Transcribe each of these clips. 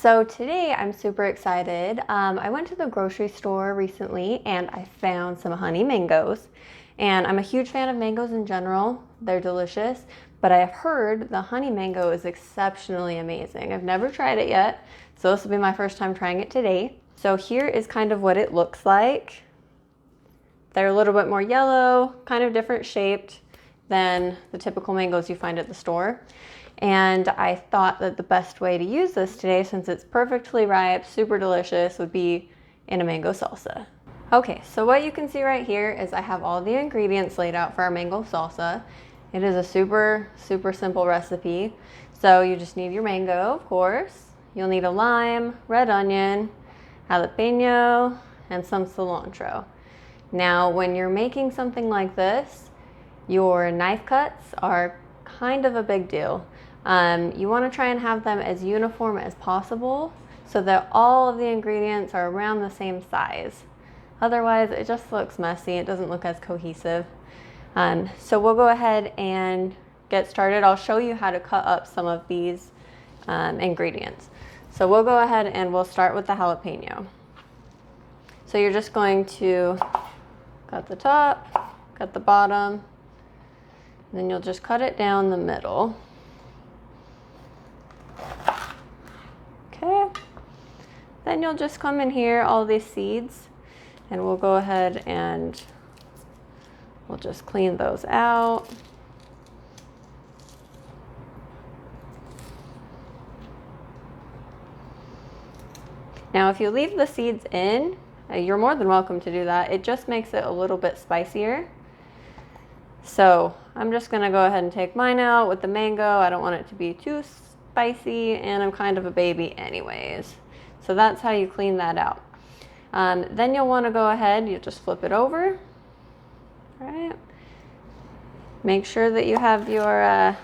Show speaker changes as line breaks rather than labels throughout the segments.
So today I'm super excited. I went to the grocery store recently and I found some honey mangoes. And I'm a huge fan of mangoes in general. They're delicious, but I have heard the honey mango is exceptionally amazing. I've never tried it yet, so this will be my first time trying it today. So here is kind of what it looks like. They're a little bit more yellow, kind of different shaped than the typical mangoes you find at the store. And I thought that the best way to use this today, since it's perfectly ripe, super delicious, would be in a mango salsa. Okay, so what you can see right here is I have all the ingredients laid out for our mango salsa. It is a super simple recipe. So you just need your mango, of course. You'll need a lime, red onion, jalapeno, and some cilantro. Now, when you're making something like this, your knife cuts are kind of a big deal. You want to try and have them as uniform as possible so that all of the ingredients are around the same size. Otherwise, it just looks messy. It doesn't look as cohesive. So we'll go ahead and get started. I'll show you how to cut up some of these ingredients. So we'll go ahead and we'll start with the jalapeno. So you're just going to cut the top, cut the bottom, and then you'll just cut it down the middle. Okay, then you'll just come in here, all these seeds, and we'll go ahead and we'll just clean those out. Now, if you leave the seeds in, you're more than welcome to do that. It just makes it a little bit spicier. So I'm just gonna go ahead and take mine out with the mango. I don't want it to be too spicy, and I'm kind of a baby anyways. So that's how you clean that out. Then you'll want to go ahead, you just flip it over. All right. Make sure that you have your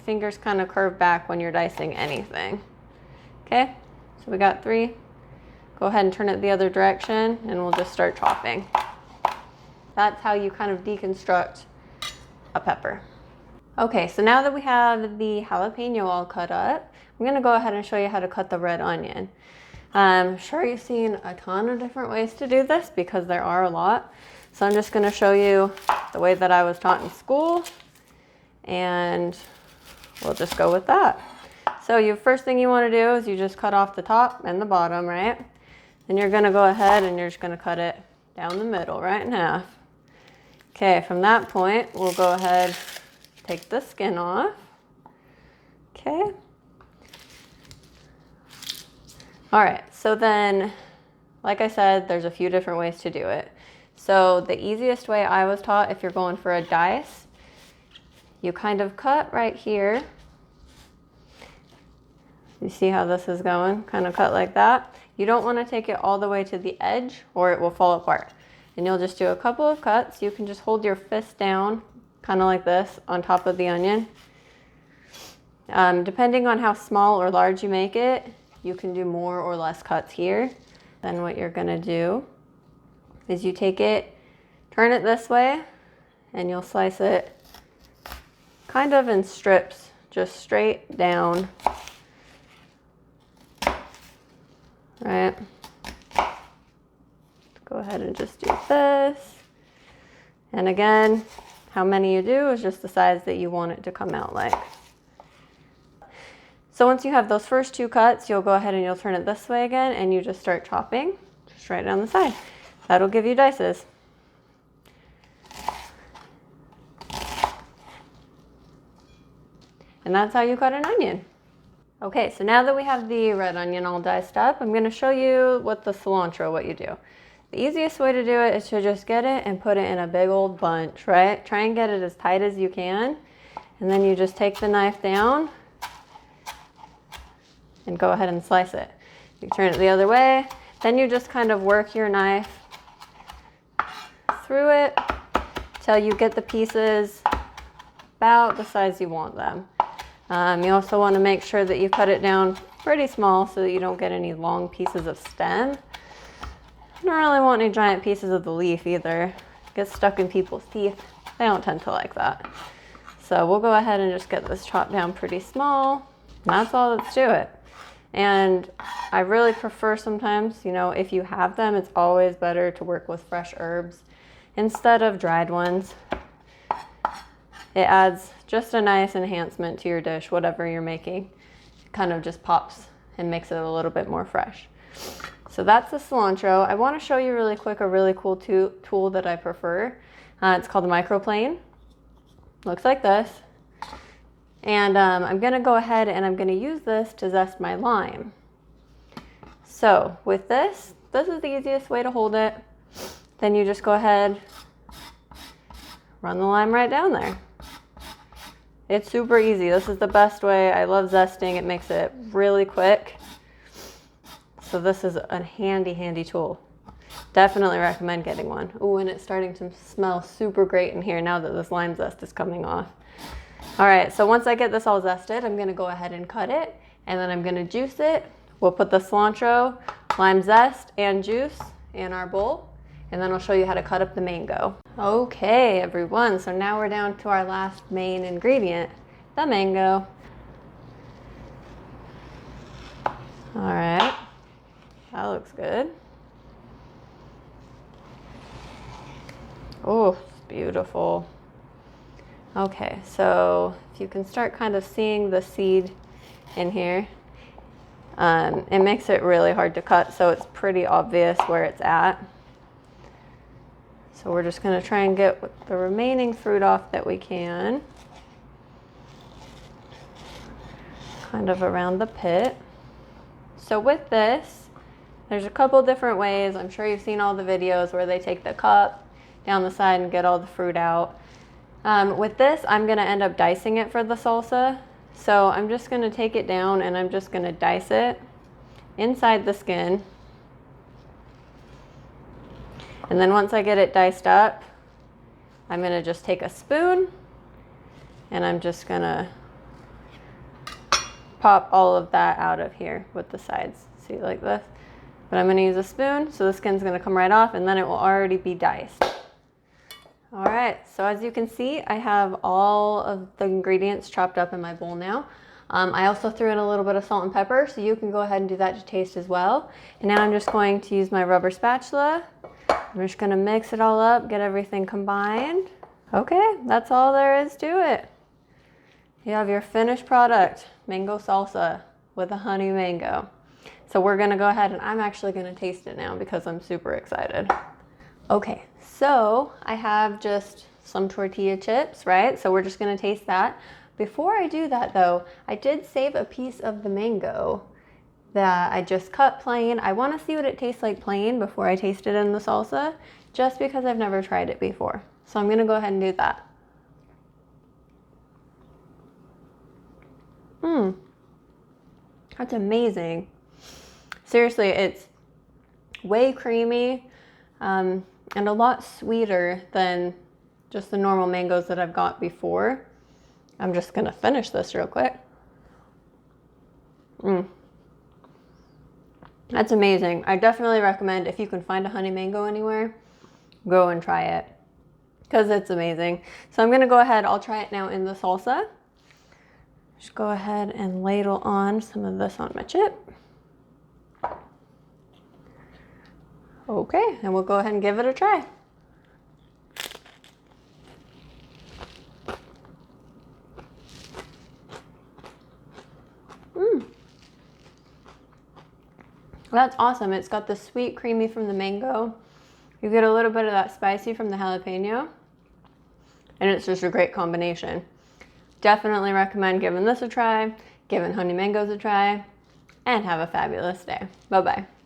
fingers kind of curved back when you're dicing anything. Okay, so we got 3. Go ahead and turn it the other direction and we'll just start chopping. That's how you kind of deconstruct a pepper. Okay, so now that we have the jalapeno all cut up, I'm gonna go ahead and show you how to cut the red onion. I'm sure you've seen a ton of different ways to do this because there are a lot. So I'm just gonna show you the way that I was taught in school, and we'll just go with that. So your first thing you wanna do is you just cut off the top and the bottom, right? Then you're gonna go ahead and you're just gonna cut it down the middle, right in half. Okay, from that point, we'll go ahead, take the skin off. Okay. All right, so then, like I said, there's a few different ways to do it. So the easiest way I was taught, if you're going for a dice, you kind of cut right here. You see how this is going? Kind of cut like that. You don't want to take it all the way to the edge or it will fall apart. And you'll just do a couple of cuts. You can just hold your fist down, kind of like this, on top of the onion. Depending on how small or large you make it, you can do more or less cuts here. Then what you're gonna do is you take it, turn it this way, and you'll slice it kind of in strips, just straight down. Right? Go ahead and just do this. And again, how many you do is just the size that you want it to come out like. So once you have those first 2 cuts, you'll go ahead and you'll turn it this way again and you just start chopping just right down the side. That'll give you dices. And that's how you cut an onion. Okay, so now that we have the red onion all diced up, I'm gonna show you what you do. The easiest way to do it is to just get it and put it in a big old bunch, right? Try and get it as tight as you can. And then you just take the knife down and go ahead and slice it. You turn it the other way. Then you just kind of work your knife through it till you get the pieces about the size you want them. You also want to make sure that you cut it down pretty small so that you don't get any long pieces of stem. You don't really want any giant pieces of the leaf either. It gets stuck in people's teeth. They don't tend to like that. So we'll go ahead and just get this chopped down pretty small. And that's all that's to it. And I really prefer sometimes, you know, if you have them, it's always better to work with fresh herbs instead of dried ones. It adds just a nice enhancement to your dish, whatever you're making. It kind of just pops and makes it a little bit more fresh. So that's the cilantro. I want to show you really quick a really cool tool that I prefer. It's called the microplane. Looks like this. And I'm going to go ahead and I'm going to use this to zest my lime. So with this is the easiest way to hold it. Then you just go ahead, run the lime right down there. It's super easy. This is the best way. I love zesting. It makes it really quick. So this is a handy tool. Definitely recommend getting one. Ooh, and it's starting to smell super great in here now that this lime zest is coming off. All right, so once I get this all zested, I'm gonna go ahead and cut it, and then I'm gonna juice it. We'll put the cilantro, lime zest, and juice in our bowl, and then I'll show you how to cut up the mango. Okay, everyone, so now we're down to our last main ingredient, the mango. All right, that looks good. Oh, it's beautiful. Okay, so if you can start kind of seeing the seed in here, it makes it really hard to cut, so it's pretty obvious where it's at. So we're just gonna try and get the remaining fruit off that we can. Kind of around the pit. So with this, there's a couple different ways. I'm sure you've seen all the videos where they take the cup down the side and get all the fruit out. With this, I'm gonna end up dicing it for the salsa. So I'm just gonna take it down and I'm just gonna dice it inside the skin. And then once I get it diced up, I'm gonna just take a spoon and I'm just gonna pop all of that out of here with the sides. See, like this. But I'm gonna use a spoon, so the skin's gonna come right off and then it will already be diced. All right, so as you can see, I have all of the ingredients chopped up in my bowl now. I also threw in a little bit of salt and pepper, so you can go ahead and do that to taste as well. And now I'm just going to use my rubber spatula. I'm just gonna mix it all up, get everything combined. Okay, that's all there is to it. You have your finished product, mango salsa with a honey mango. So we're gonna go ahead and I'm actually gonna taste it now because I'm super excited. Okay, so I have just some tortilla chips, right? So we're just gonna taste that. Before I do that though, I did save a piece of the mango that I just cut plain. I wanna see what it tastes like plain before I taste it in the salsa, just because I've never tried it before. So I'm gonna go ahead and do that. That's amazing. Seriously, it's way creamy and a lot sweeter than just the normal mangoes that I've got before. I'm just gonna finish this real quick. That's amazing. I definitely recommend, if you can find a honey mango anywhere, go and try it because it's amazing. So I'm gonna go ahead, I'll try it now in the salsa. Just go ahead and ladle on some of this on my chip. Okay, and we'll go ahead and give it a try. That's awesome. It's got the sweet creamy from the mango. You get a little bit of that spicy from the jalapeno. And it's just a great combination. Definitely recommend giving this a try, giving honey mangoes a try, and have a fabulous day. Bye-bye.